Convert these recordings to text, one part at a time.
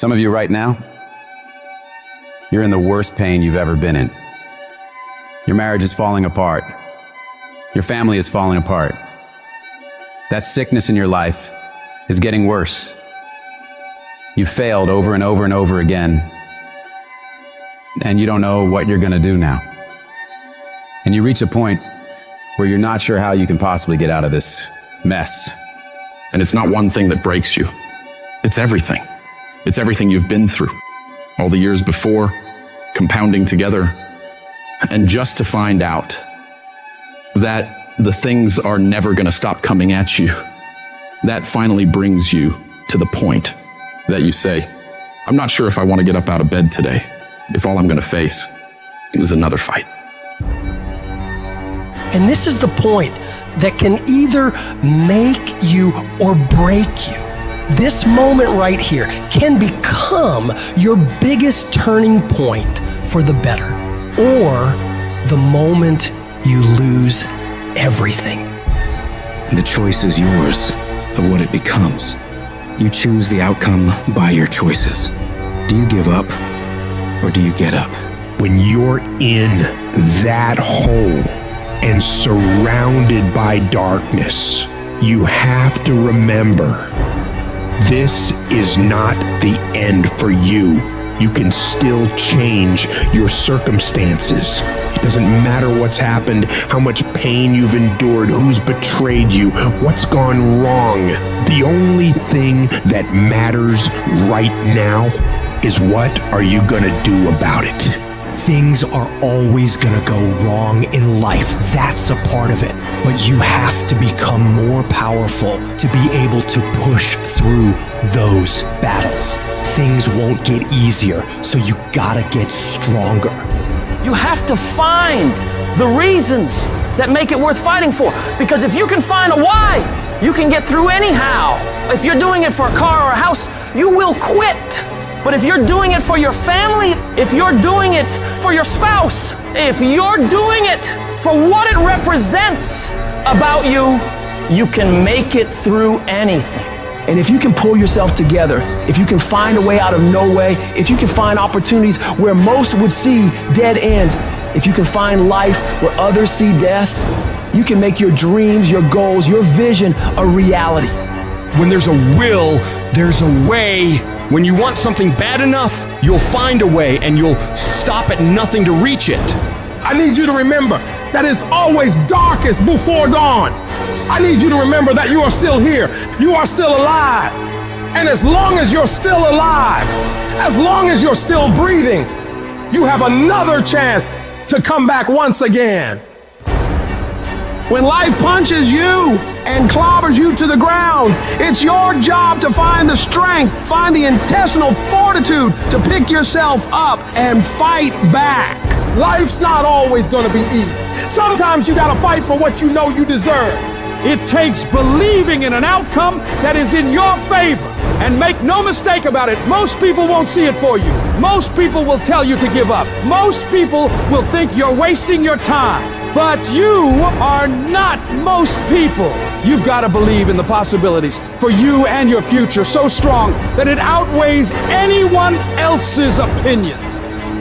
Some of you right now, you're in the worst pain you've ever been in. Your marriage is falling apart. Your family is falling apart. That sickness in your life is getting worse. You've failed over and over and over again, and you don't know what you're going to do now. And you reach a point where you're not sure how you can possibly get out of this mess. And it's not one thing that breaks you. It's everything. It's everything you've been through. All the years before, compounding together. And just to find out that the things are never going to stop coming at you, that finally brings you to the point that you say, I'm not sure if I want to get up out of bed today, if all I'm going to face is another fight. And this is the point that can either make you or break you. This moment right here can become your biggest turning point for the better, or the moment you lose everything. The choice is yours of what it becomes. You choose the outcome by your choices. Do you give up or do you get up? When you're in that hole and surrounded by darkness, you have to remember, this is not the end for you. You can still change your circumstances. It doesn't matter what's happened, how much pain you've endured, who's betrayed you, what's gone wrong. The only thing that matters right now is what are you gonna do about it? Things are always gonna go wrong in life. That's a part of it. But you have to become more powerful to be able to push through those battles. Things won't get easier, so you gotta get stronger. You have to find the reasons that make it worth fighting for. Because if you can find a why, you can get through anyhow. If you're doing it for a car or a house, you will quit. But if you're doing it for your family, if you're doing it for your spouse, if you're doing it for what it represents about you, you can make it through anything. And if you can pull yourself together, if you can find a way out of no way, if you can find opportunities where most would see dead ends, if you can find life where others see death, you can make your dreams, your goals, your vision a reality. When there's a will, there's a way. When you want something bad enough, you'll find a way and you'll stop at nothing to reach it. I need you to remember that it's always darkest before dawn. I need you to remember that you are still here. You are still alive. And as long as you're still alive, as long as you're still breathing, you have another chance to come back once again. When life punches you and clobbers you to the ground, it's your job to find the strength, find the intestinal fortitude to pick yourself up and fight back. Life's not always going to be easy. Sometimes you got to fight for what you know you deserve. It takes believing in an outcome that is in your favor. And make no mistake about it, most people won't see it for you. Most people will tell you to give up. Most people will think you're wasting your time. But you are not most people. You've got to believe in the possibilities for you and your future so strong that it outweighs anyone else's opinions.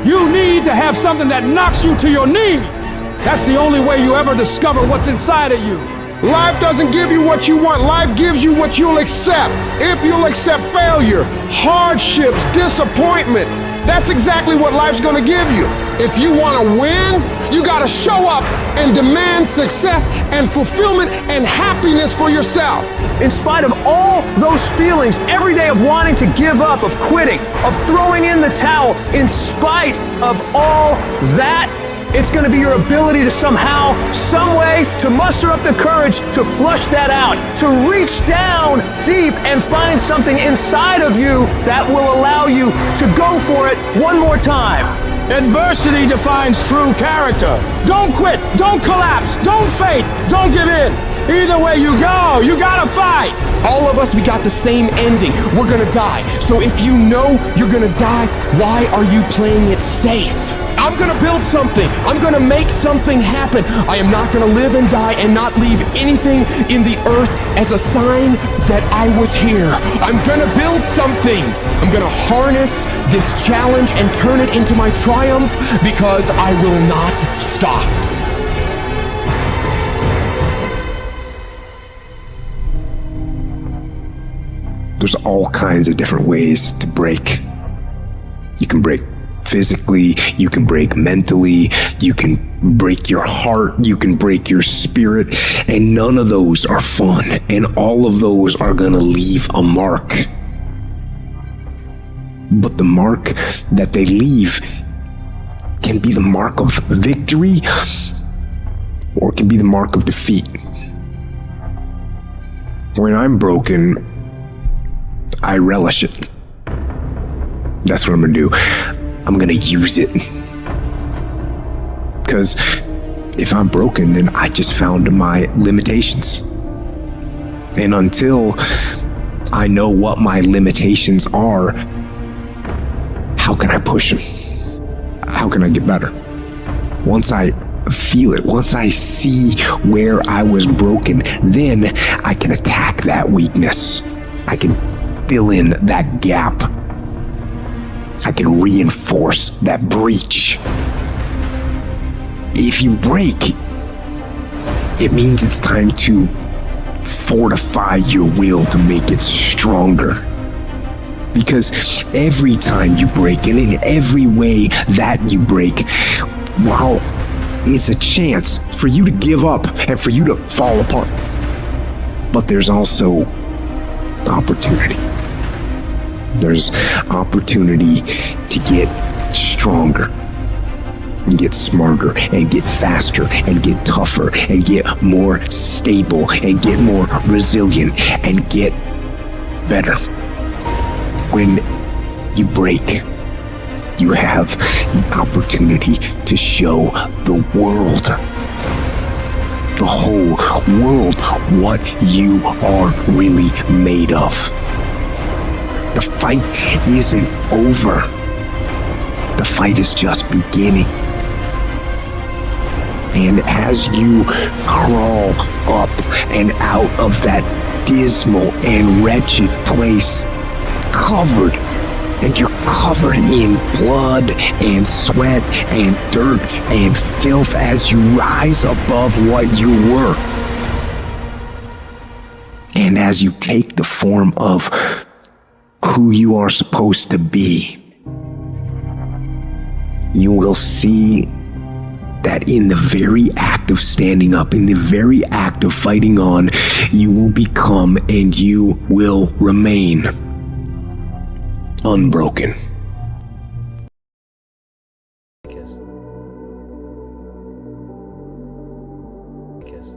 You need to have something that knocks you to your knees. That's the only way you ever discover what's inside of you. Life doesn't give you what you want. Life gives you what you'll accept. If you'll accept failure, hardships, disappointment, that's exactly what life's gonna give you. If you wanna win, you gotta show up and demand success and fulfillment and happiness for yourself. In spite of all those feelings every day of wanting to give up, of quitting, of throwing in the towel, in spite of all that, it's going to be your ability to somehow, some way, to muster up the courage to flush that out, to reach down deep and find something inside of you that will allow you to go for it one more time. Adversity defines true character. Don't quit, don't collapse, don't faint, don't give in. Either way you go, you gotta fight. All of us, we got the same ending. We're gonna die. So if you know you're gonna die, why are you playing it safe? I'm gonna build something. I'm gonna make something happen. I am not gonna live and die and not leave anything in the earth as a sign that I was here. I'm gonna build something. I'm gonna harness this challenge and turn it into my triumph because I will not stop. There's all kinds of different ways to break. You can break physically, you can break mentally, you can break your heart, you can break your spirit, and none of those are fun, and all of those are gonna leave a mark. But the mark that they leave can be the mark of victory, or it can be the mark of defeat. When I'm broken, I relish it. That's what I'm gonna do. I'm gonna use it. Because if I'm broken, then I just found my limitations. And until I know what my limitations are, how can I push them? How can I get better? Once I feel it, once I see where I was broken, then I can attack that weakness. I can fill in that gap. I can reinforce that breach. If you break, it means it's time to fortify your will to make it stronger. Because every time you break, and in every way that you break, while it's a chance for you to give up and for you to fall apart, but there's also opportunity. There's opportunity to get stronger and get smarter and get faster and get tougher and get more stable and get more resilient and get better. When you break, you have the opportunity to show the world, the whole world, what you are really made of. The fight isn't over. The fight is just beginning. And as you crawl up and out of that dismal and wretched place, covered, and you're covered in blood and sweat and dirt and filth as you rise above what you were. And as you take the form of who you are supposed to be, you will see that in the very act of standing up, in the very act of fighting on, you will become and you will remain unbroken. Kiss. Kiss.